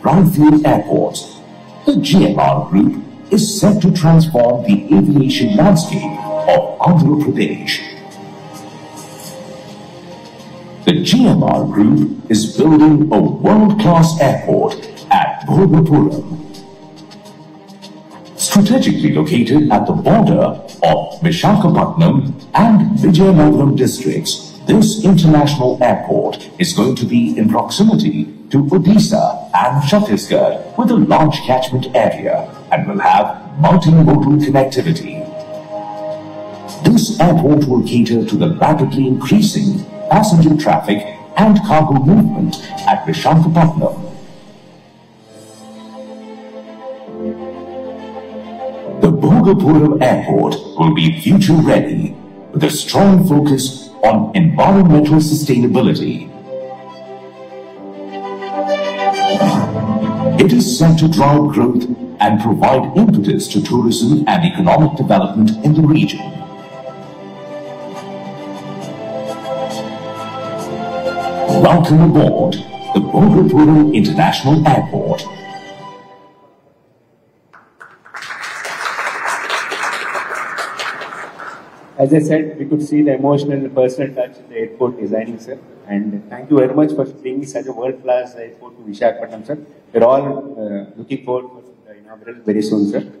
brownfield airports, the GMR Group is set to transform the aviation landscape of Andhra Pradesh. The GMR Group is building a world-class airport at Bhogapuram. Strategically located at the border of Visakhapatnam and Vizianagaram districts, this international airport is going to be in proximity to Odisha and Chhattisgarh with a large catchment area and will have multimodal connectivity. This airport will cater to the rapidly increasing passenger traffic and cargo movement at Visakhapatnam. The Bhogapuram Airport will be future-ready with a strong focus on environmental sustainability. It is set to drive growth and provide impetus to tourism and economic development in the region. Welcome aboard the Bhogapuram International Airport. As I said, we could see the emotional and personal touch in the airport designing, sir. And thank you very much for bringing such a world-class airport to Visakhapatnam, sir. We're all looking forward for the inaugural very soon, sir.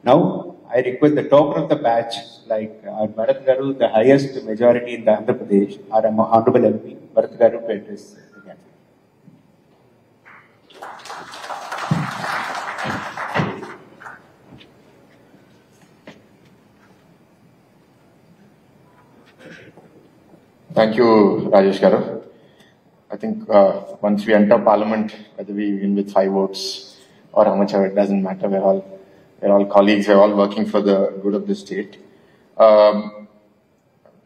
Now, I request the topper of the batch, like our Bharat Garu, the highest majority in the Andhra Pradesh, our Honorable MP, Bharat Garu, to address the gathering. Thank you, Rajesh Garu. I think once we enter Parliament, whether we win with 5 votes or how much ever, it doesn't matter. We're all colleagues. We're all working for the good of the state. To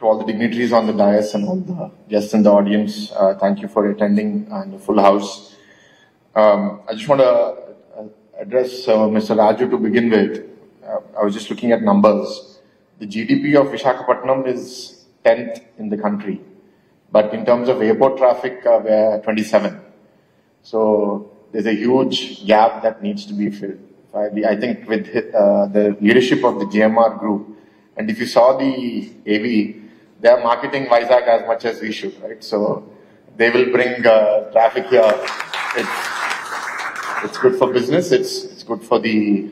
all the dignitaries on the dais and all the guests in the audience, thank you for attending and the full house. I just want to address Mr. Raju to begin with. I was just looking at numbers. The GDP of Visakhapatnam is 10th in the country, but in terms of airport traffic, we're 27. So there's a huge gap that needs to be filled. I think with the leadership of the GMR Group, and if you saw the AV, they're marketing Vizag as much as we should, right? So they will bring traffic here. It's good for business. It's good for the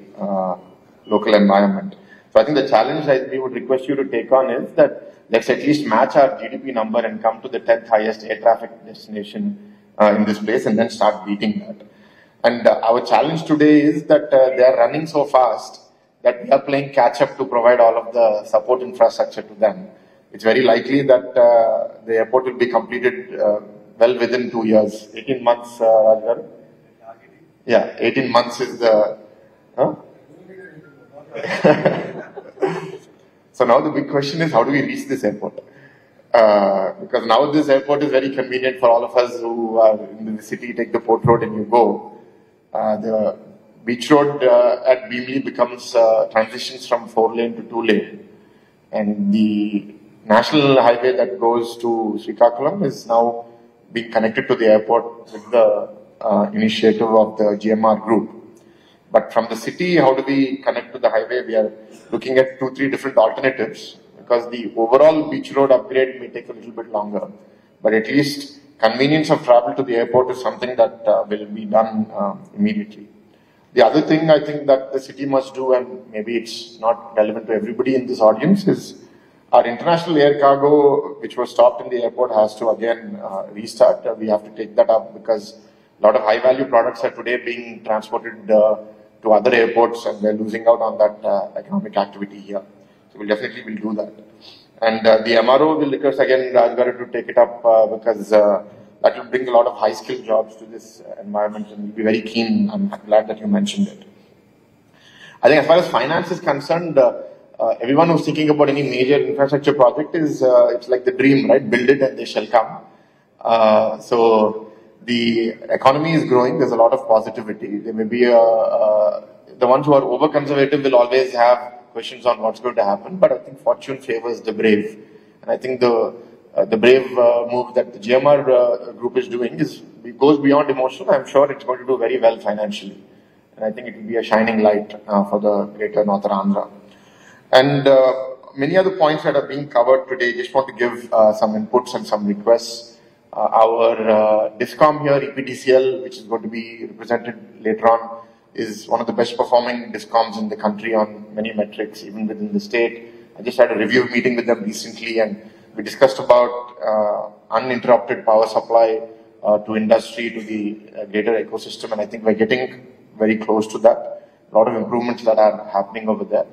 local environment. So I think the challenge that we would request you to take on is that let's at least match our GDP number and come to the 10th highest air traffic destination in this place and then start beating that. And our challenge today is that they are running so fast that we are playing catch up to provide all of the support infrastructure to them. It's very likely that the airport will be completed well within 2 years. 18 months, Rajgaru? Yeah, 18 months is the... Huh? So now the big question is, how do we reach this airport? Because now this airport is very convenient for all of us who are in the city, take the Port Road and you go. The beach road at Beamley becomes transitions from 4-lane to 2-lane. And the national highway that goes to Srikakulam is now being connected to the airport with the initiative of the GMR Group. But from the city, how do we connect to the highway? We are looking at 2-3 different alternatives because the overall beach road upgrade may take a little bit longer. But at least convenience of travel to the airport is something that will be done immediately. The other thing I think that the city must do, and maybe it's not relevant to everybody in this audience, is our international air cargo, which was stopped in the airport, has to again restart. We have to take that up because a lot of high-value products are today being transported to other airports and they're losing out on that economic activity here. So we'll definitely do that. And the MRO will request again Rajgaru to take it up because that will bring a lot of high-skilled jobs to this environment and we'll be very keen. I'm glad that you mentioned it. I think as far as finance is concerned, everyone who's thinking about any major infrastructure project is, it's like the dream, right? Build it and they shall come. So the economy is growing. There's a lot of positivity. There may be the ones who are over-conservative will always have questions on what's going to happen, but I think fortune favors the brave. And I think the brave move that the GMR group is doing is goes beyond emotional, I'm sure it's going to do very well financially. And I think it will be a shining light for the greater Northern Andhra. And many other points that are being covered today, just want to give some inputs and some requests. Our DISCOM here, EPDCL, which is going to be represented later on, is one of the best performing DISCOMs in the country on many metrics, even within the state. I just had a review meeting with them recently, and we discussed about uninterrupted power supply to industry, to the greater ecosystem, and I think we're getting very close to that. A lot of improvements that are happening over there.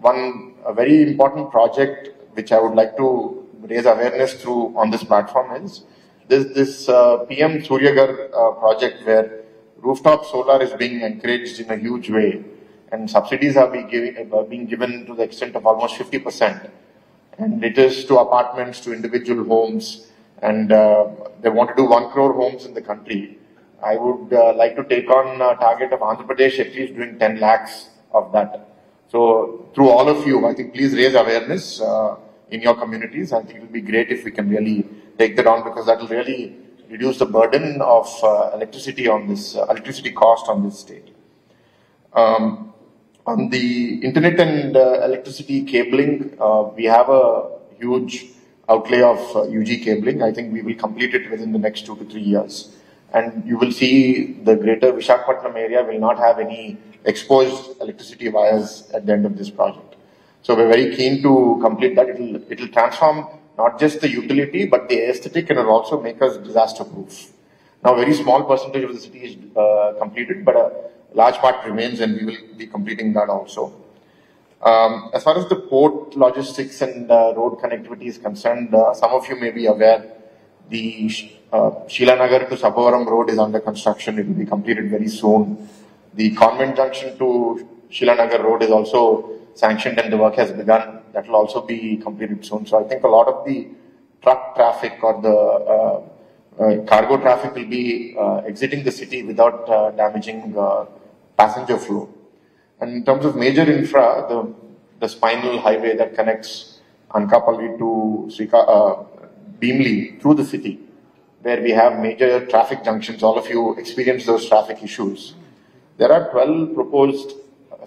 A very important project which I would like to raise awareness through on this platform is this PM Suryagar project, where rooftop solar is being encouraged in a huge way, and subsidies are being given to the extent of almost 50%. And it is to apartments, to individual homes, and they want to do 1 crore homes in the country. I would like to take on a target of Andhra Pradesh at least doing 10 lakhs of that. So through all of you, I think please raise awareness in your communities. I think it will be great if we can really take that on, because that will really reduce the burden of electricity on this, electricity cost on this state. On the internet and electricity cabling, we have a huge outlay of UG cabling. I think we will complete it within the next 2 to 3 years. And you will see the greater Visakhapatnam area will not have any exposed electricity wires at the end of this project. So we're very keen to complete that. It'll transform not just the utility, but the aesthetic, and it'll also make us disaster proof. Now, a very small percentage of the city is completed, but a large part remains, and we will be completing that also. As far as the port logistics and road connectivity is concerned, some of you may be aware, the Sheelanagar to Sapavaram road is under construction. It will be completed very soon. The Convent Junction to Sheelanagar road is also sanctioned, and the work has begun. That will also be completed soon. So I think a lot of the truck traffic or the cargo traffic will be exiting the city without damaging passenger flow. And in terms of major infra, the spinal highway that connects Anakapalli to Beamly through the city, where we have major traffic junctions. All of you experience those traffic issues. There are 12 proposed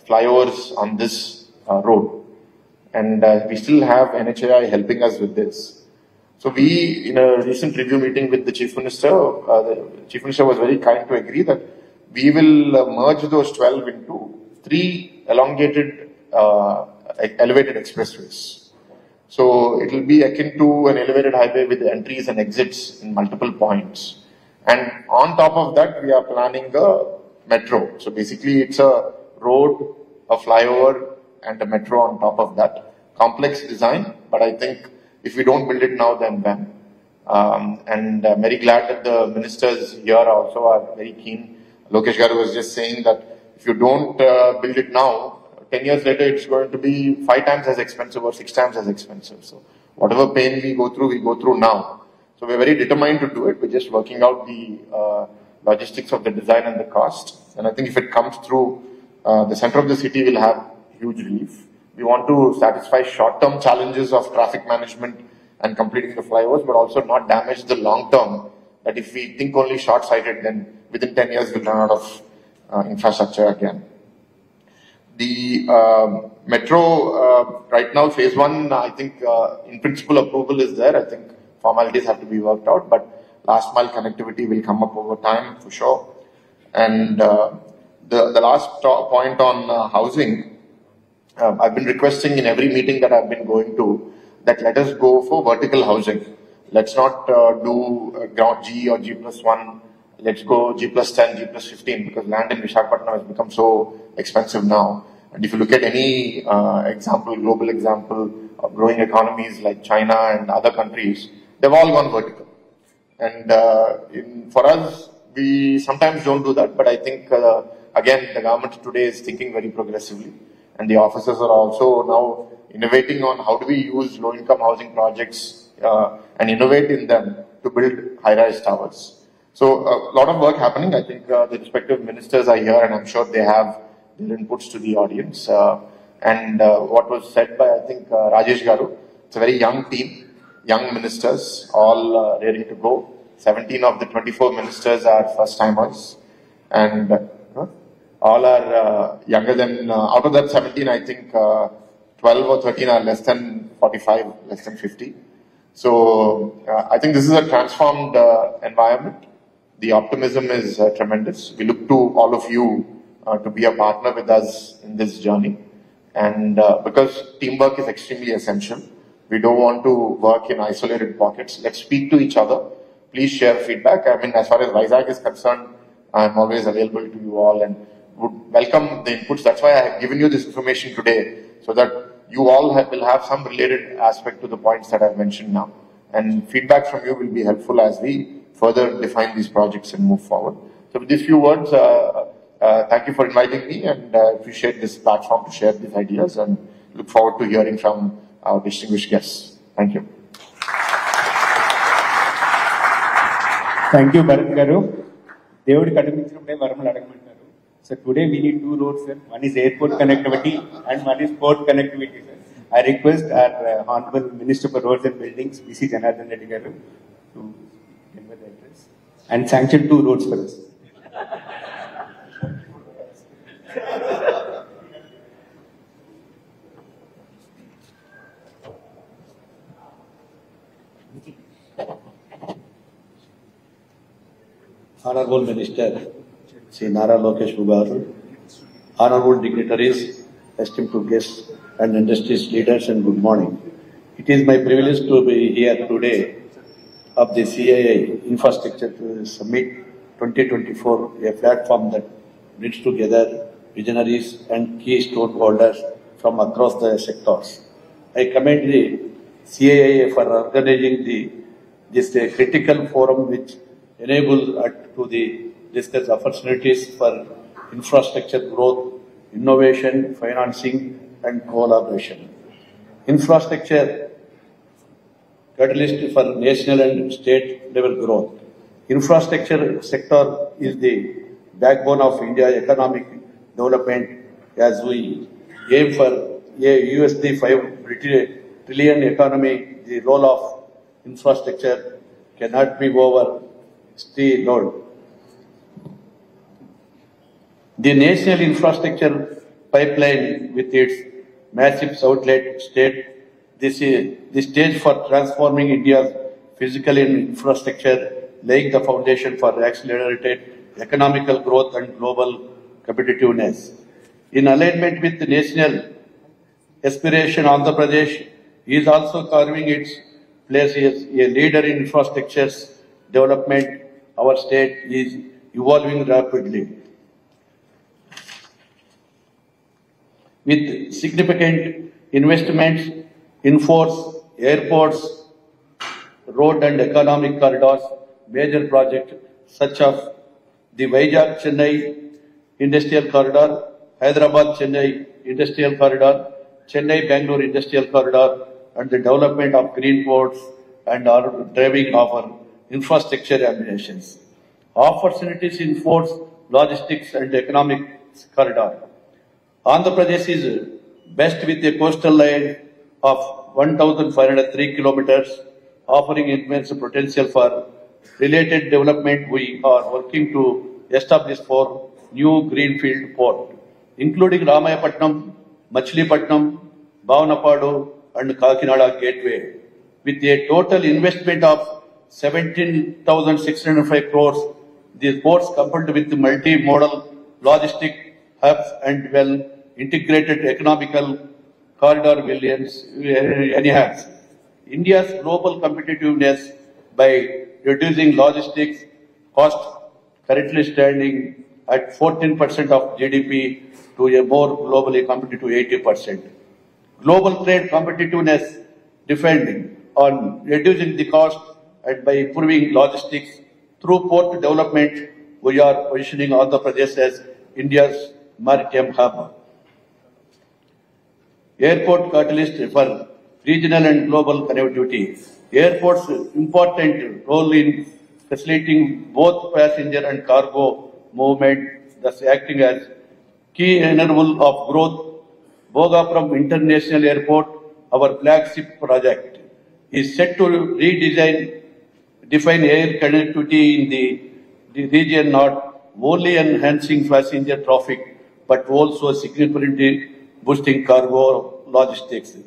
flyovers on this road, and we still have NHAI helping us with this. So we, in a recent review meeting with the Chief Minister was very kind to agree that we will merge those 12 into 3 elongated elevated expressways. So it will be akin to an elevated highway with entries and exits in multiple points. And on top of that, we are planning a metro. So basically it's a road, a flyover, and a metro on top of that. Complex design, but I think if we don't build it now, then when? Very glad that the ministers here also are very keen. Lokesh Garu was just saying that if you don't build it now, 10 years later, it's going to be 5 times as expensive or 6 times as expensive. So whatever pain we go through now. So we're very determined to do it. We're just working out the logistics of the design and the cost. And I think if it comes through, the center of the city will have huge relief. We want to satisfy short-term challenges of traffic management and completing the flyovers, but also not damage the long-term. That if we think only short-sighted, then within 10 years we'll run out of infrastructure again. The metro, right now, phase 1, I think in principle approval is there. I think formalities have to be worked out, but last mile connectivity will come up over time for sure. And the last point on housing, I've been requesting in every meeting that I've been going to that let us go for vertical housing. Let's not do ground G or G+1. Let's go G+10, G+15, because land in Visakhapatnam has become so expensive now. And if you look at any example, global example of growing economies like China and other countries, they've all gone vertical. And for us, we sometimes don't do that, but I think, again, the government today is thinking very progressively. And the officers are also now innovating on how do we use low-income housing projects and innovate in them to build high-rise towers. So a lot of work happening. I think the respective ministers are here, and I'm sure they have their inputs to the audience. What was said by, I think, Rajesh Garu, it's a very young team, young ministers, all ready to go. 17 of the 24 ministers are first-timers, and all are younger than, out of that 17, I think 12 or 13 are less than 45, less than 50. So I think this is a transformed environment. The optimism is tremendous. We look to all of you to be a partner with us in this journey. And because teamwork is extremely essential, we don't want to work in isolated pockets. Let's speak to each other. Please share feedback. I mean, as far as Vizag is concerned, I'm always available to you all and would welcome the inputs. That's why I have given you this information today, so that you all will have some related aspect to the points that I've mentioned now. And feedback from you will be helpful as we further define these projects and move forward. So with these few words, thank you for inviting me, and I appreciate this platform to share these ideas and look forward to hearing from our distinguished guests. Thank you. Thank you, Bharat Garu. Devudi kadaminchinappude varamuలు అడగమంటారు. So today we need two roads, sir. One is airport connectivity and one is port connectivity, sir. I request our Honorable Minister for Roads and Buildings, B.C. Janardhan Reddy Garu, to deliver the address and sanction two roads for us. Honorable Minister, Sri Nara Lokesh Garu, honorable dignitaries, esteemed guests and industry's leaders, and good morning. It is my privilege to be here today of the CII Infrastructure Summit 2024, a platform that brings together visionaries and key stakeholders from across the sectors. I commend the CII for organizing this critical forum which enables us to discuss opportunities for infrastructure growth, innovation, financing, and collaboration. Infrastructure catalyst for national and state level growth. Infrastructure sector is the backbone of India's economic development as we aim for a USD 5 trillion economy. The role of infrastructure cannot be overstated. The national infrastructure pipeline with its massive outlet state, this is the stage for transforming India's physical infrastructure, laying the foundation for accelerated economical growth and global competitiveness. In alignment with the national aspiration, Andhra Pradesh is also carving its place as a leader in infrastructure development. Our state is evolving rapidly, with significant investments in ports, airports, road and economic corridors. Major projects such as the Vizag-Chennai Industrial Corridor, Hyderabad-Chennai Industrial Corridor, Chennai-Bangalore Industrial Corridor, and the development of green ports and are driving our infrastructure ambitions. Opportunities in ports, logistics and economic corridor. Andhra Pradesh is best with a coastal line of 1,503 kilometers, offering immense potential for related development. We are working to establish 4 new greenfield ports, including Ramayapatnam, Machilipatnam, Bhavanapadu, and Kakinada Gateway, with a total investment of 17,605 crores. These ports, coupled with multi-modal logistic hubs and well-integrated economical corridor, will enhance India's global competitiveness by reducing logistics cost, currently standing at 14% of GDP, to a more globally competitive 80%. Global trade competitiveness depending on reducing the cost and by improving logistics through port development. We are positioning Andhra Pradesh as India's maritime hub. Airport catalyst for regional and global connectivity. Airports important role in facilitating both passenger and cargo movement, thus acting as key enabler of growth. Bhogapuram International Airport, our flagship project, is set to redesign define air connectivity in the region, not only enhancing passenger traffic, but also significantly boosting cargo logistics.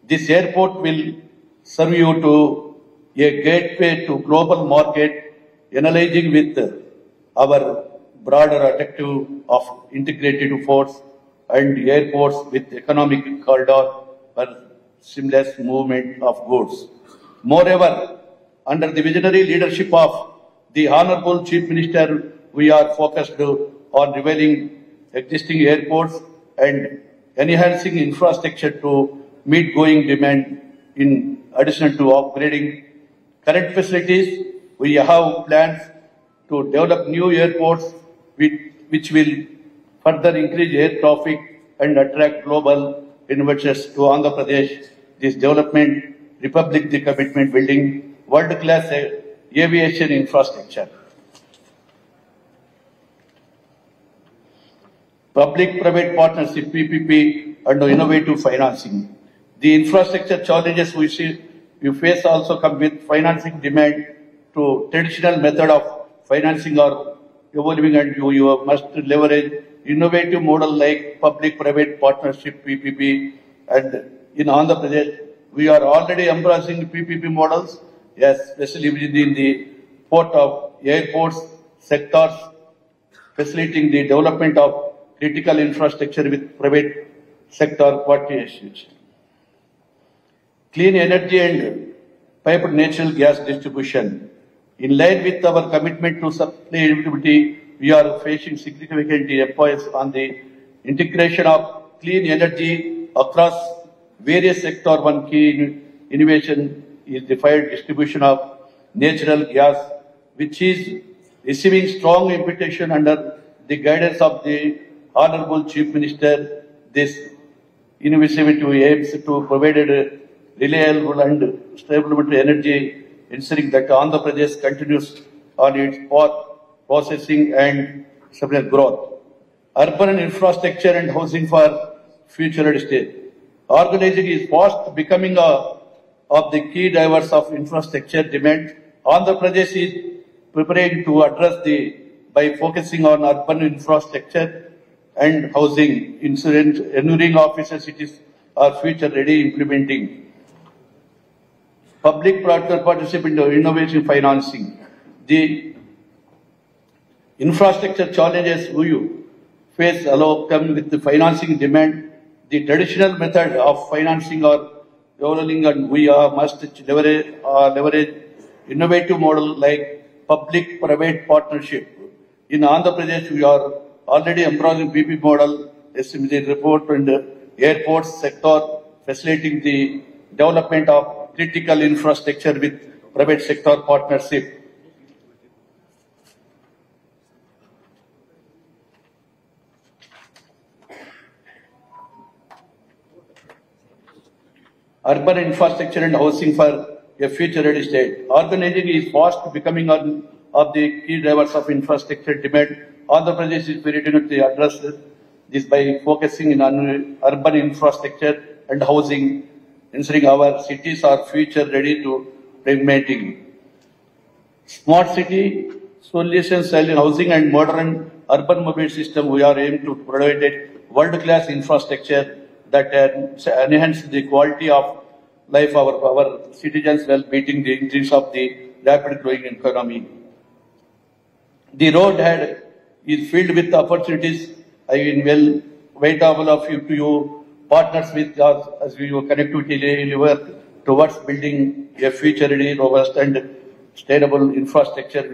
This airport will serve you to a gateway to global market, analyzing with our broader objective of integrated ports and airports with economic corridor for seamless movement of goods. Moreover, under the visionary leadership of the Honorable Chief Minister, we are focused on revealing existing airports and enhancing infrastructure to meet growing demand. In addition to upgrading current facilities, we have plans to develop new airports which will further increase air traffic and attract global investors to Andhra Pradesh. This development Republic the commitment building world-class aviation infrastructure. Public-private partnership (PPP) and innovative financing. The infrastructure challenges we face also come with financing demand to traditional method of financing or evolving, and you must leverage innovative model like public-private partnership (PPP). And in Andhra Pradesh, we are already embracing PPP models, especially within the port of airports sectors, facilitating the development of critical infrastructure with private sector participation. Clean energy and piped natural gas distribution. In line with our commitment to sustainability, we are facing significant emphasis on the integration of clean energy across various sectors. One key innovation is the fired distribution of natural gas, which is receiving strong invitation under the guidance of the Honorable Chief Minister. This initiative aims to provide reliable and stable energy, ensuring that Andhra Pradesh continues on its path processing and sustainable growth. Urban infrastructure and housing for future state. Organizing is fast becoming of the key drivers of infrastructure demand. Andhra Pradesh is preparing to address by focusing on urban infrastructure and housing, ensuring offices cities are future ready, implementing public-private partnership in innovation financing. The infrastructure challenges we face come with the financing demand. The traditional method of financing or developing, and we must leverage innovative model like public-private partnership. In Andhra Pradesh, we are already embracing PP model, SMG report and airports sector, facilitating the development of critical infrastructure with private sector partnership. Urban infrastructure and housing for a future ready state. Organizing is fast becoming one of the key drivers of infrastructure demand. Andhra Pradesh is very ready to address this by focusing on urban infrastructure and housing, ensuring our cities are future ready to implementing smart city solutions, housing and modern urban mobility system. We are aiming to provide a world-class infrastructure that enhance the quality of life of our citizens while meeting the increase of the rapid growing economy. The road is filled with opportunities. I will wait all of you partners with us as we connectivity deliver towards building a future-ready, robust and sustainable infrastructure.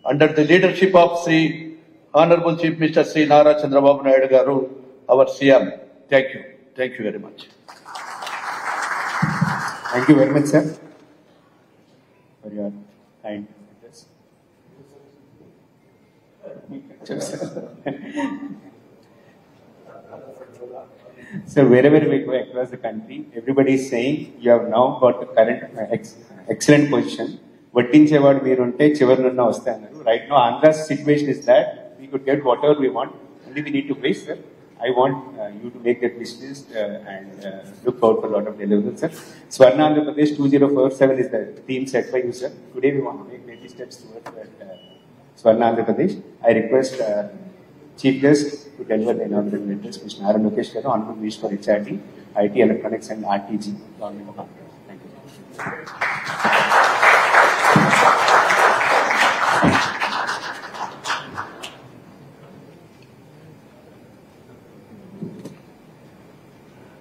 Under the leadership of Sri Honorable Chief Minister Sri Nara Chandrababu Naidu Garu, our CM. Thank you. Thank you very much. Thank you very much, sir, for your kind address. So wherever we go across the country, everybody is saying you have now got the current excellent position. Vattinchevaadu meer unte chivarunna vastanu. Right now, Andhra's situation is that we could get whatever we want. Only we need to wait, sir. I want you to make that wish list and look forward for a lot of deliverables, sir. Swarna Andhra Pradesh 2047 is the theme set by you, sir. Today we want to make many steps towards that Swarna Andhra Pradesh. I request Chief Guest to deliver the inaugural address, Mr. Nara Lokesh Garu, Honorable Minister for HRD, IT, Electronics and RTG, Government of Andhra. Thank you.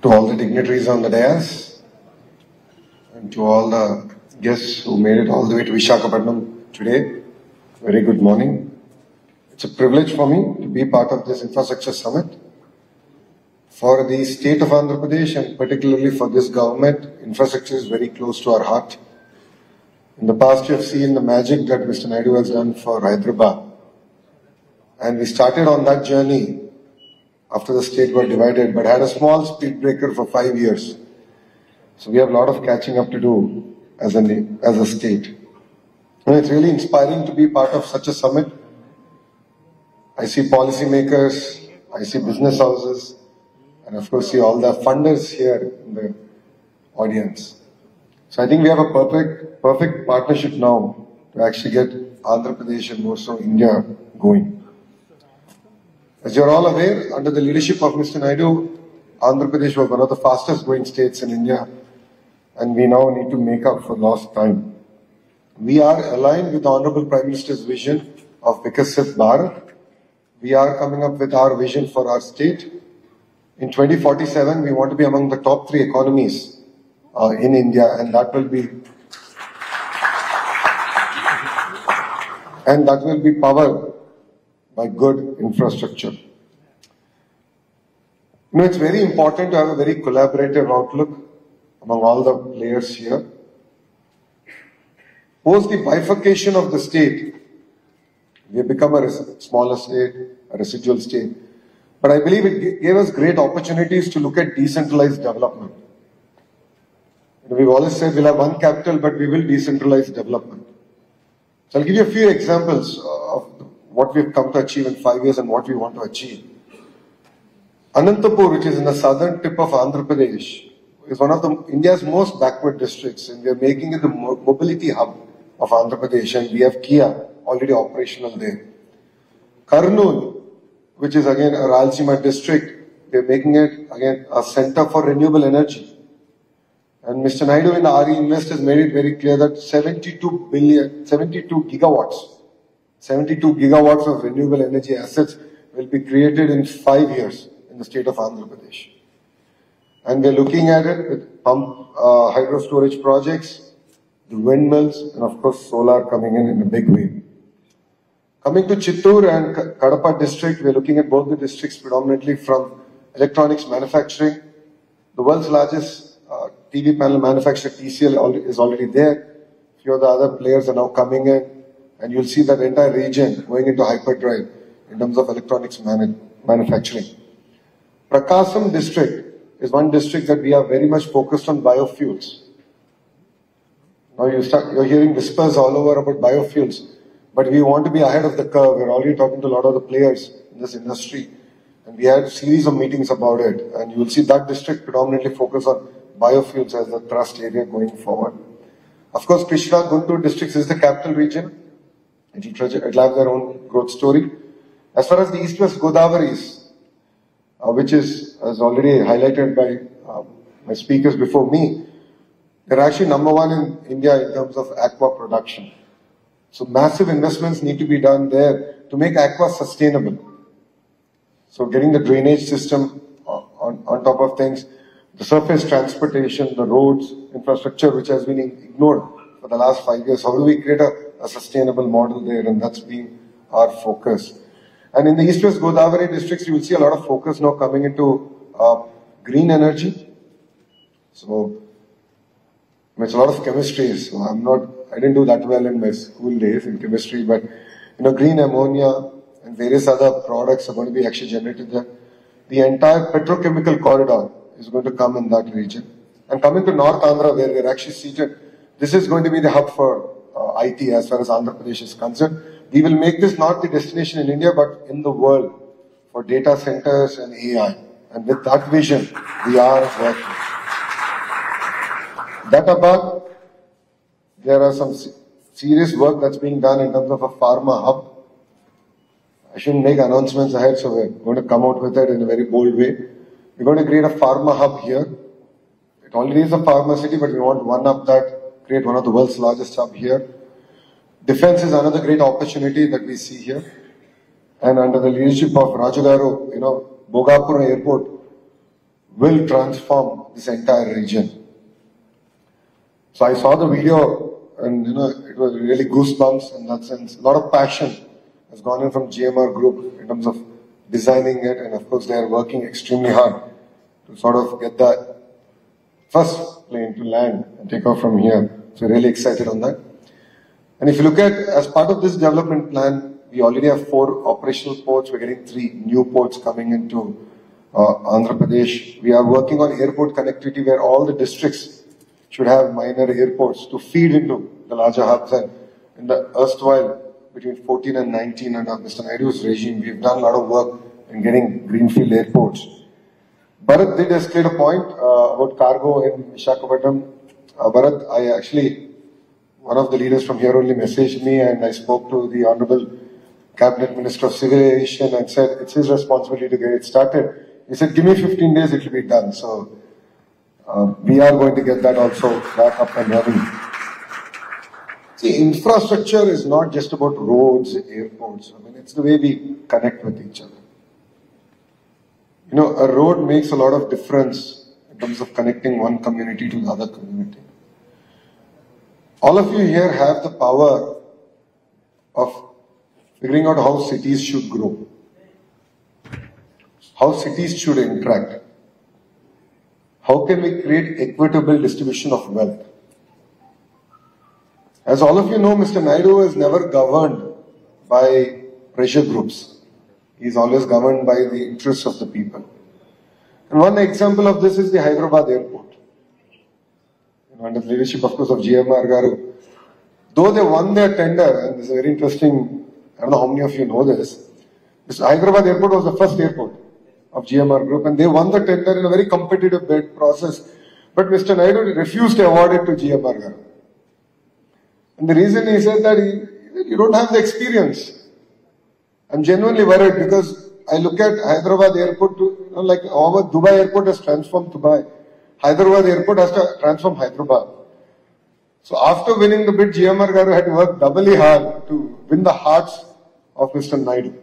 To all the dignitaries on the dais and to all the guests who made it all the way to Visakhapatnam today, very good morning. It's a privilege for me to be part of this infrastructure summit. For the state of Andhra Pradesh and particularly for this government, infrastructure is very close to our heart. In the past, you have seen the magic that Mr. Naidu has done for Hyderabad. And we started on that journey after the state got divided, but had a small speed breaker for 5 years. So we have a lot of catching up to do as a state. And it's really inspiring to be part of such a summit. I see policymakers, I see business houses, and of course see all the funders here in the audience. So I think we have a perfect partnership now to actually get Andhra Pradesh and more so India going. As you're all aware, under the leadership of Mr. Naidu, Andhra Pradesh was one of the fastest growing states in India, and we now need to make up for lost time. We are aligned with the Honorable Prime Minister's vision of Vikasit Bharat. We are coming up with our vision for our state. In 2047, we want to be among the top 3 economies in India, and that will be powered by good infrastructure. It's very important to have a very collaborative outlook among all the players here. Post the bifurcation of the state, we have become a smaller state, a residual state. But I believe it gave us great opportunities to look at decentralized development. We've always said we'll have one capital, but we will decentralize development. So I'll give you a few examples of what we've come to achieve in 5 years and what we want to achieve. Anantapur, which is in the southern tip of Andhra Pradesh, is one of India's most backward districts, and we are making it the mobility hub of Andhra Pradesh, and we have Kia already operational there. Kurnool, which is again a Rayalaseema district, we are making it again a center for renewable energy. And Mr. Naidu in the RE Invest has made it very clear that 72 gigawatts of renewable energy assets will be created in 5 years in the state of Andhra Pradesh. And we're looking at it with hydro storage projects, the windmills, and of course solar coming in a big way. Coming to Chittoor and Kadapa district, we're looking at both the districts predominantly from electronics manufacturing. The world's largest TV panel manufacturer, TCL, is already there. A few of the other players are now coming in, and you'll see that entire region going into hyperdrive in terms of electronics manufacturing. Prakasam district is one district that we are very much focused on biofuels. Now you're hearing whispers all over about biofuels, but we want to be ahead of the curve. We're already talking to a lot of the players in this industry, and we had a series of meetings about it, and you will see that district predominantly focus on biofuels as the thrust area going forward. Of course, Krishna Guntur districts is the capital region. It will have their own growth story. As far as the East-West Godavari, which is, as already highlighted by my speakers before me, they're actually number 1 in India in terms of aqua production. So massive investments need to be done there to make aqua sustainable. So getting the drainage system on top of things, the surface transportation, the roads, infrastructure, which has been ignored for the last 5 years. How do we create a sustainable model there? And that's been our focus. And in the East-West Godavari districts, you will see a lot of focus now coming into green energy. So it's a lot of chemistry. So I didn't do that well in my school days in chemistry, but green ammonia and various other products are going to be actually generated there. The entire petrochemical corridor is going to come in that region. And coming to North Andhra, where we're actually seated, this is going to be the hub for IT as far as Andhra Pradesh is concerned. We will make this not the destination in India, but in the world for data centers and AI. And with that vision, we are working. That above, there are some serious work that's being done in terms of a pharma hub. I shouldn't make announcements ahead, so we're going to come out with it in a very bold way. We're going to create a pharma hub here. It already is a pharma city, but we want one up that, create one of the world's largest hub here. Defense is another great opportunity that we see here. And under the leadership of Rajagaru, Bogapur Airport will transform this entire region. So I saw the video and it was really goosebumps in that sense. A lot of passion has gone in from GMR Group in terms of designing it, and of course they are working extremely hard to sort of get the first plane to land and take off from here. So really excited on that. And if you look at, as part of this development plan, we already have 4 operational ports. We're getting 3 new ports coming into Andhra Pradesh. We are working on airport connectivity where all the districts should have minor airports to feed into the larger hubs. And in the erstwhile, between 14 and 19 under Mr. Naidu's regime, we've done a lot of work in getting greenfield airports. Bharat did escalate a point about cargo in Visakhapatnam. Bharat, one of the leaders from here only messaged me, and I spoke to the Honorable Cabinet Minister of Civil Aviation and said it's his responsibility to get it started. He said, give me 15 days, it will be done. So we are going to get that also back up and running. See, infrastructure is not just about roads, airports. It's the way we connect with each other. A road makes a lot of difference in terms of connecting one community to the other community. All of you here have the power of figuring out how cities should grow, how cities should interact, how can we create equitable distribution of wealth. As all of you know, Mr. Naidu is never governed by pressure groups. He is always governed by the interests of the people. And one example of this is the Hyderabad airport. Under the leadership, of course, of GMR Garu. Though they won their tender, and this is very interesting, I don't know how many of you know this, Hyderabad airport was the first airport of GMR Group, and they won the tender in a very competitive bid process. But Mr. Naidu refused to award it to GMR Garu. And the reason he said that you don't have the experience. I'm genuinely worried because I look at Hyderabad airport like how Dubai airport has transformed Dubai. Hyderabad airport has to transform Hyderabad. So after winning the bid, GMR Garu had to work doubly hard to win the hearts of Mr. Naidu.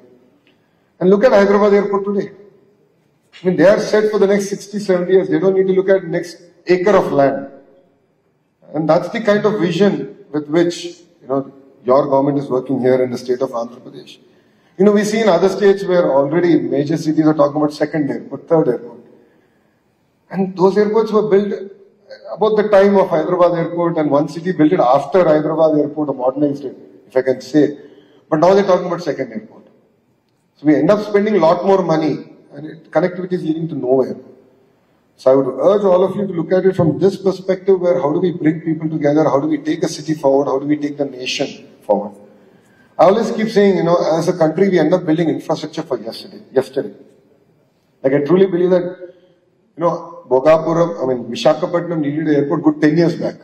And look at Hyderabad airport today. They are set for the next 60, 70 years. They don't need to look at next acre of land. And that's the kind of vision with which, your government is working here in the state of Andhra Pradesh. We see in other states where already major cities are talking about second airport, third airport. And those airports were built about the time of Hyderabad airport, and one city built it after Hyderabad airport or modernized it, if I can say. But now they're talking about second airport. So we end up spending a lot more money, and connectivity is leading to nowhere. So I would urge all of you to look at it from this perspective, where how do we bring people together, how do we take a city forward, how do we take the nation forward. I always keep saying, as a country, we end up building infrastructure for yesterday. Like I truly believe that, Visakhapatnam needed an airport good 10 years back.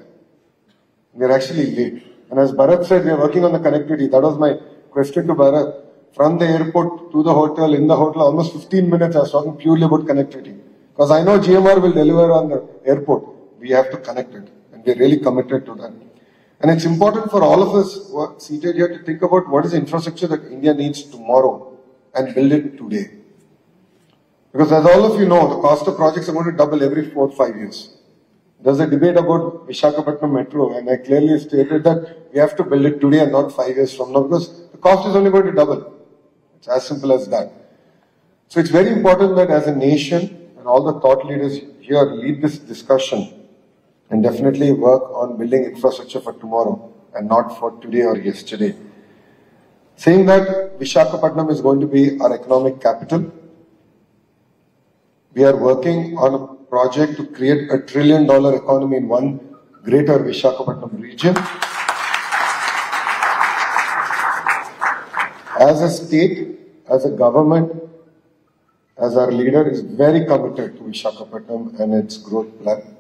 We're actually late. And as Bharat said, we're working on the connectivity. That was my question to Bharat. From the airport to the hotel, in the hotel, almost 15 minutes I was talking purely about connectivity. Because I know GMR will deliver on the airport. We have to connect it. And we're really committed to that. And it's important for all of us who are seated here to think about what is the infrastructure that India needs tomorrow and build it today. Because as all of you know, the cost of projects are going to double every 4 or 5 years. There's a debate about Visakhapatnam Metro, and I clearly stated that we have to build it today and not 5 years from now, because the cost is only going to double. It's as simple as that. So it's very important that as a nation, and all the thought leaders here lead this discussion and definitely work on building infrastructure for tomorrow and not for today or yesterday. Saying that Visakhapatnam is going to be our economic capital, we are working on a project to create $1 trillion economy in one greater Visakhapatnam region. As a state, as a government, as our leader, is very committed to Visakhapatnam and its growth plan.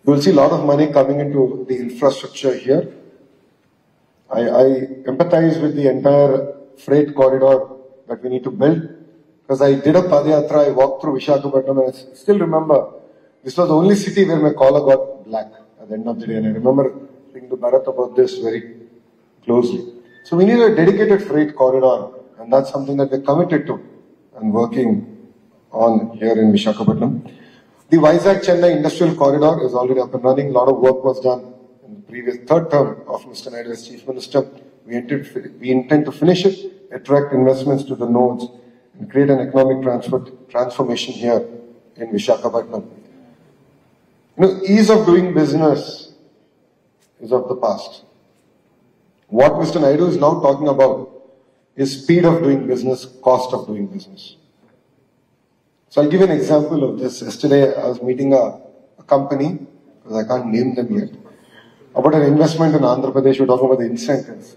You will see a lot of money coming into the infrastructure here. I empathize with the entire freight corridor that we need to build, because I did a Padayatra, I walked through Visakhapatnam, and I still remember this was the only city where my collar got black at the end of the day, and I remember speaking to Bharat about this very closely. So we need a dedicated freight corridor, and that's something that we're committed to and working on here in Visakhapatnam. The Vizag-Chennai Industrial Corridor is already up and running. A lot of work was done in the previous third term of Mr. Naidu as Chief Minister. We intend to finish it, attract investments to the nodes, and create an economic transformation here in Visakhapatnam. You know, ease of doing business is of the past. What Mr. Naidu is now talking about is speed of doing business, cost of doing business. So I'll give you an example of this. Yesterday I was meeting a company, because I can't name them yet, about an investment in Andhra Pradesh. We're talking about the incentives.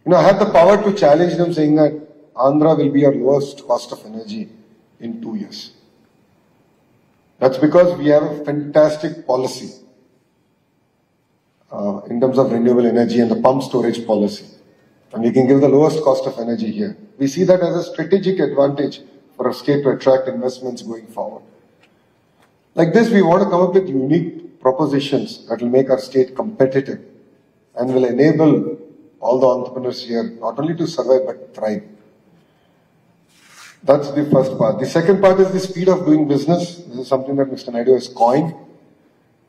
You know, I had the power to challenge them, saying that Andhra will be our lowest cost of energy in 2 years. That's because we have a fantastic policy in terms of renewable energy and the pump storage policy. And we can give the lowest cost of energy here. We see that as a strategic advantage for a state to attract investments going forward. Like this, we want to come up with unique propositions that will make our state competitive and will enable all the entrepreneurs here not only to survive but thrive. That's the first part. The second part is the speed of doing business. This is something that Mr. Naidu has coined,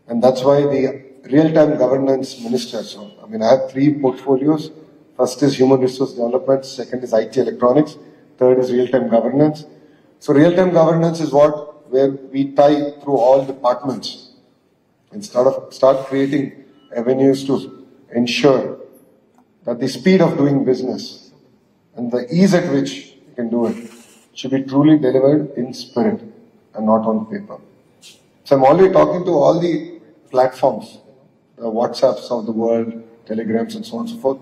and that's why the real-time governance minister. So, I have 3 portfolios. First is human resource development, second is IT electronics, third is real-time governance. So real-time governance is where we tie through all departments and start creating avenues to ensure that the speed of doing business and the ease at which you can do it should be truly delivered in spirit and not on paper. So I'm already talking to all the platforms, the WhatsApps of the world, Telegrams and so on and so forth,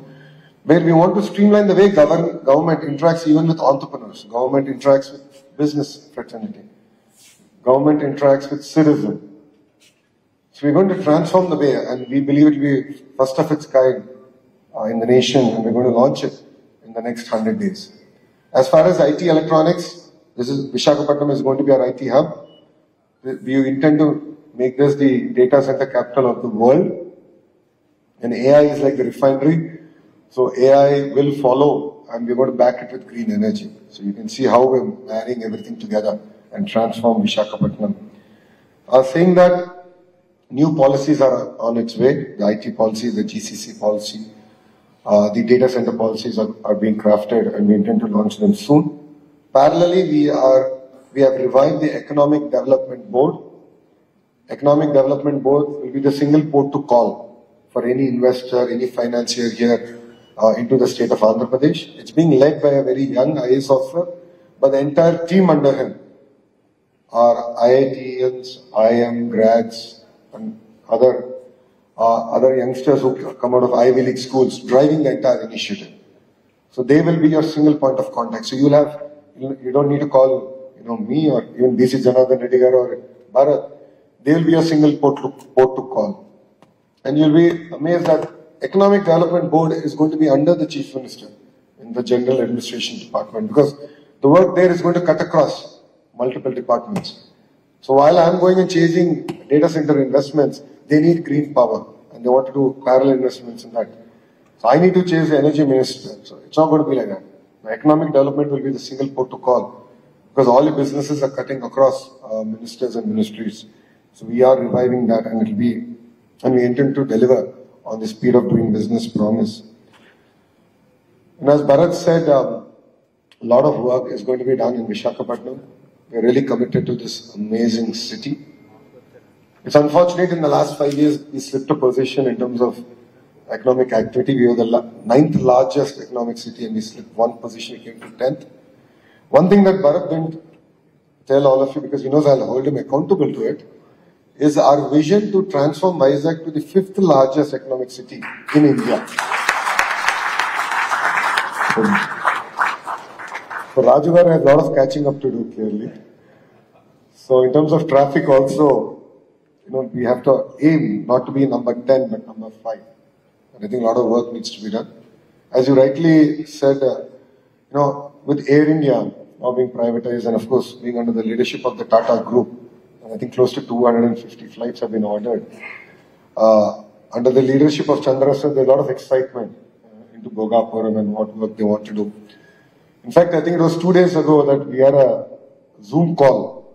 where we want to streamline the way government interacts even with entrepreneurs. Government interacts with business fraternity. Government interacts with citizens. So we're going to transform the way, and we believe it will be first of its kind in the nation, and we're going to launch it in the next 100 days. As far as IT electronics, Visakhapatnam is going to be our IT hub. We intend to make this the data center capital of the world. And AI is like the refinery. So AI will follow, and we're going to back it with green energy. So you can see how we're marrying everything together and transform Visakhapatnam. Saying that new policies are on its way, the IT policy, the GCC policy, the data center policies are being crafted, and we intend to launch them soon. Parallelly, we have revived the Economic Development Board. Economic Development Board will be the single port to call for any investor, any financier here into the state of Andhra Pradesh. It's being led by a very young IAS officer, but the entire team under him are IITians, IIM grads, and other youngsters who come out of Ivy League schools driving the entire initiative. So they will be your single point of contact. So you don't need to call me or even BC Janardhan Reddy or Bharat. They will be a single port to call. And you'll be amazed that Economic Development Board is going to be under the Chief Minister in the General Administration Department, because the work there is going to cut across multiple departments. So while I'm going and chasing data center investments, they need green power and they want to do parallel investments in that. So I need to chase the energy minister. So it's not going to be like that. The economic development will be the single port to call, because all the businesses are cutting across ministers and ministries. So we are reviving that, and we intend to deliver on the speed of doing business promise. And as Bharat said, a lot of work is going to be done in Visakhapatnam. We're really committed to this amazing city. It's unfortunate in the last 5 years we slipped a position in terms of economic activity. We were the 9th largest economic city, and we slipped 1 position, we came to 10th. One thing that Bharat didn't tell all of you, because he knows I'll hold him accountable to it, is our vision to transform Vizag to the 5th largest economic city in India. So Raju Garu has a lot of catching up to do clearly. So in terms of traffic also, we have to aim not to be number 10 but number 5. And I think a lot of work needs to be done. As you rightly said, with Air India now being privatized and of course being under the leadership of the Tata Group, and I think close to 250 flights have been ordered. Under the leadership of Chandra sir, there's a lot of excitement into Bhogapuram and what work they want to do. In fact, I think it was 2 days ago that we had a Zoom call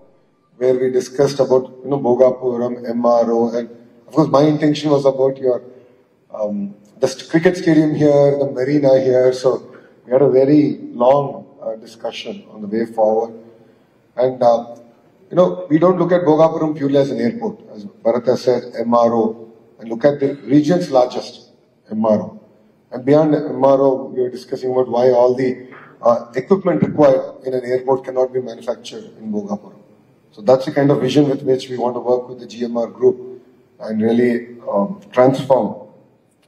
where we discussed about Bhogapuram, MRO, and of course my intention was about the cricket stadium here, the marina here. So we had a very long discussion on the way forward. And we don't look at Bhogapuram purely as an airport, as Bharata said, MRO, and look at the region's largest MRO. And beyond MRO, we were discussing about why all the equipment required in an airport cannot be manufactured in Bhogapuram. So that's the kind of vision with which we want to work with the GMR group and really transform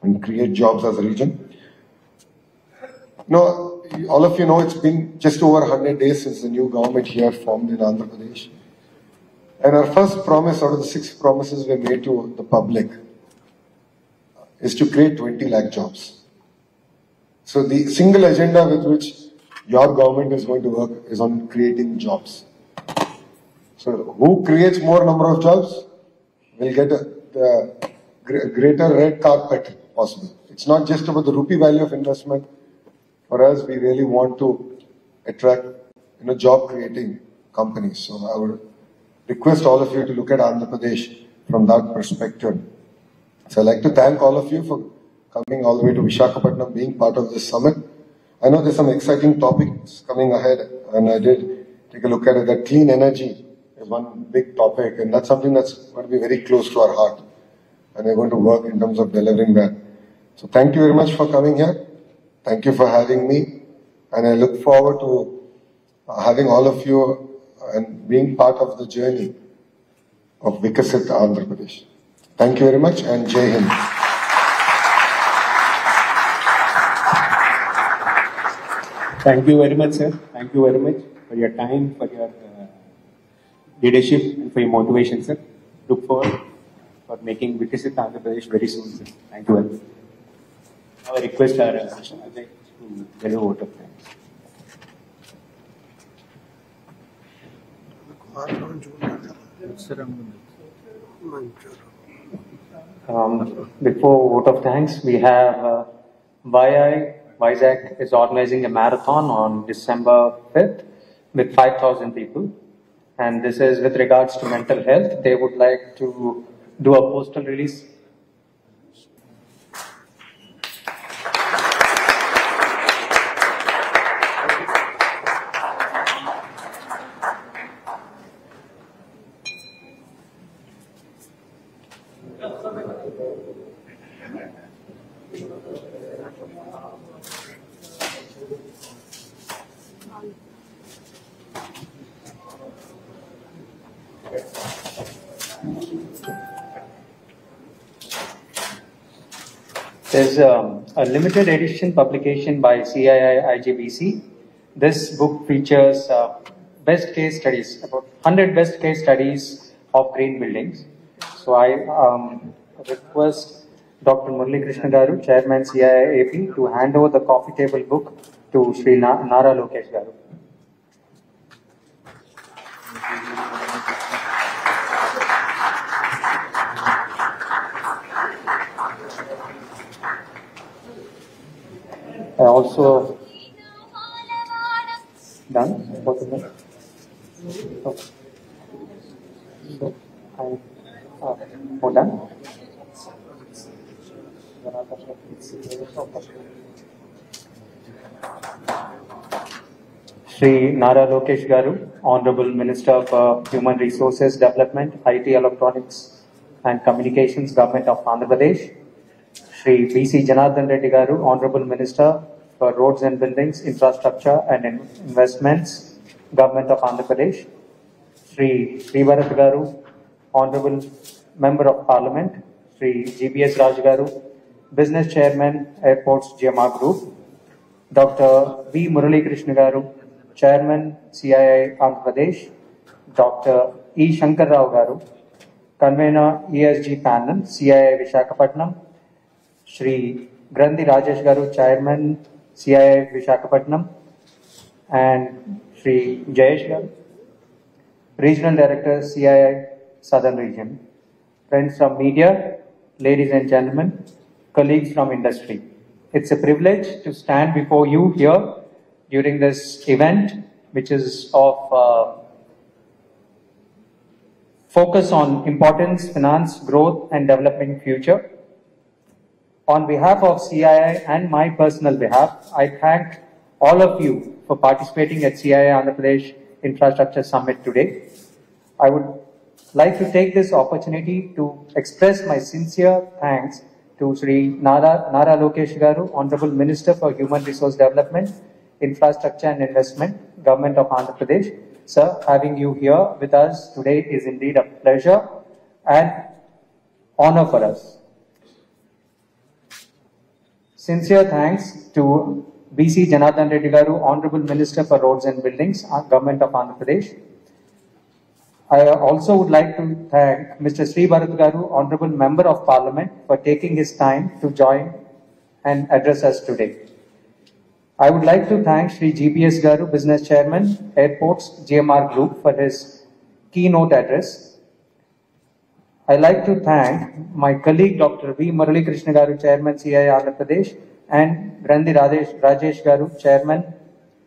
and create jobs as a region. All of you know it's been just over 100 days since the new government here formed in Andhra Pradesh. And our first promise out of the 6 promises we made to the public is to create 20 lakh jobs. So the single agenda with which your government is going to work is on creating jobs. So who creates more number of jobs will get the greater red carpet possible. It's not just about the rupee value of investment. For us, we really want to attract job creating companies. So I would request all of you to look at Andhra Pradesh from that perspective. So I'd like to thank all of you for coming all the way to Visakhapatnam, being part of this summit. I know there's some exciting topics coming ahead, and I did take a look at it. That clean energy is one big topic, and that's something that's going to be very close to our heart. And we're going to work in terms of delivering that. So thank you very much for coming here. Thank you for having me. And I look forward to having all of you and being part of the journey of Vikasit Andhra Pradesh. Thank you very much, and Jai Hind. Thank you very much, sir. Thank you very much for your time, for your leadership, and for your motivation, sir. Look forward for making Vikasit Andhra Pradesh very soon, sir. Thank you very much. Our request our Ajay to deliver vote of thanks. Before vote of thanks, we have Vizag is organizing a marathon on December 5th with 5,000 people. And this is with regards to mental health. They would like to do a postal release. There's a limited edition publication by CII IGBC. This book features best case studies, about 100 best case studies of green buildings. So I request Dr. Murali Krishna Garu, Chairman CII AP, to hand over the coffee table book to Sri Nara Lokesh Garu. I also done both of them. So I'm done. Sri Nara Lokesh Garu, Honorable Minister for Human Resources Development, IT, Electronics and Communications, Government of Andhra Pradesh. Sri B.C. Janardhan Reddy Garu, Honorable Minister for Roads and Buildings, Infrastructure and Investments, Government of Andhra Pradesh. Sri Bharat Garu, Honorable Member of Parliament. Sri G.B.S. Raj Garu, Business Chairman, Airports GMR Group. Dr. V. Murali Krishna Garu, Chairman CII Andhra Pradesh, Dr. E. Shankar Rao Garu, Convener ESG Panel, CII Vishakhapatnam, Shri Grandi Rajesh Garu, Chairman CII Vishakhapatnam, and Shri Jayesh Garu, Regional Director CII Southern Region. Friends from media, ladies and gentlemen, colleagues from industry. It's a privilege to stand before you here during this event, which is of focus on importance, finance, growth, and developing future. On behalf of CII and my personal behalf, I thank all of you for participating at CII Andhra Pradesh Infrastructure Summit today. I would like to take this opportunity to express my sincere thanks to Sri Nara Lokesh Garu, Honorable Minister for Human Resource Development, Infrastructure and Investment, Government of Andhra Pradesh. Sir, having you here with us today is indeed a pleasure and honor for us. Sincere thanks to BC Janardhan Reddy Garu, Honorable Minister for Roads and Buildings, Government of Andhra Pradesh. I also would like to thank Mr. Sri Bharat Garu, Honorable Member of Parliament, for taking his time to join and address us today. I would like to thank Shri GPS Garu, Business Chairman, Airports, GMR Group, for his keynote address. I like to thank my colleague Dr. V. Murali Krishna Garu, Chairman, CII Andhra Pradesh, and Grandi Rajesh Garu, Chairman,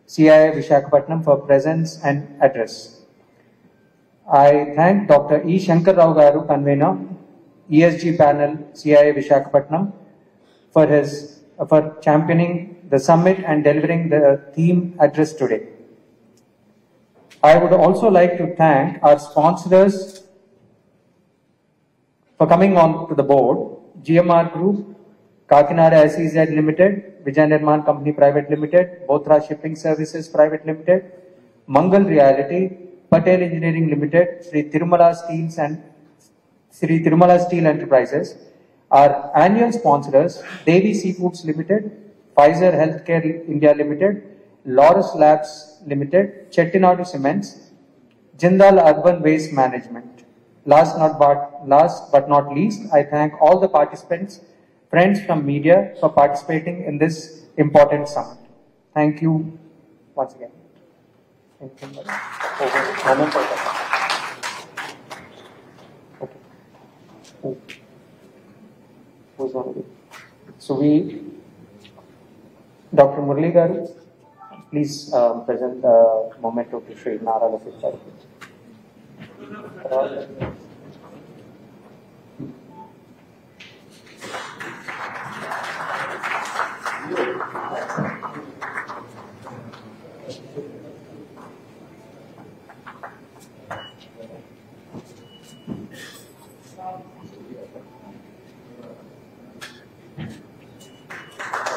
CII Vishakhapatnam, for presence and address. I thank Dr. E. Shankar Rao Garu, Convener, ESG Panel, CII Vishakhapatnam, for championing the summit and delivering the theme address today. I would also like to thank our sponsors for coming on to the board: GMR Group, Kakinada SEZ Limited, Vijay Nirman Company Private Limited, Bothra Shipping Services Private Limited, Mangal Reality, Patel Engineering Limited, Sri Tirumala Steel Enterprises. Our annual sponsors: Devi Seafoods Limited, Pfizer Healthcare India Limited, Laurus Labs Limited, Chettinadu Cements, Jindal Urban Waste Management. Last but not least, I thank all the participants, friends from media, for participating in this important summit. Thank you once again. So Dr. Murali Garu, please present the memento to Sri Nara Lokesh Garu.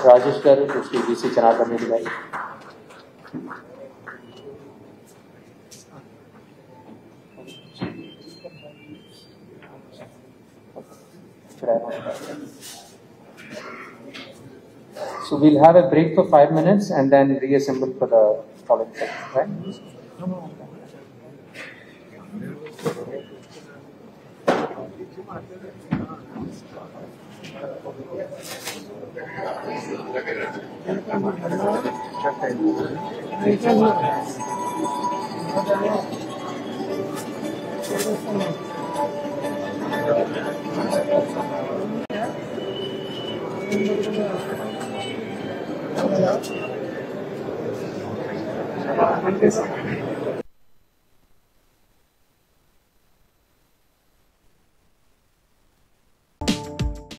Rajesh Garu to Sri BC Janardhan Reddy Garu. So we'll have a break for 5 minutes and then reassemble for the following session, right?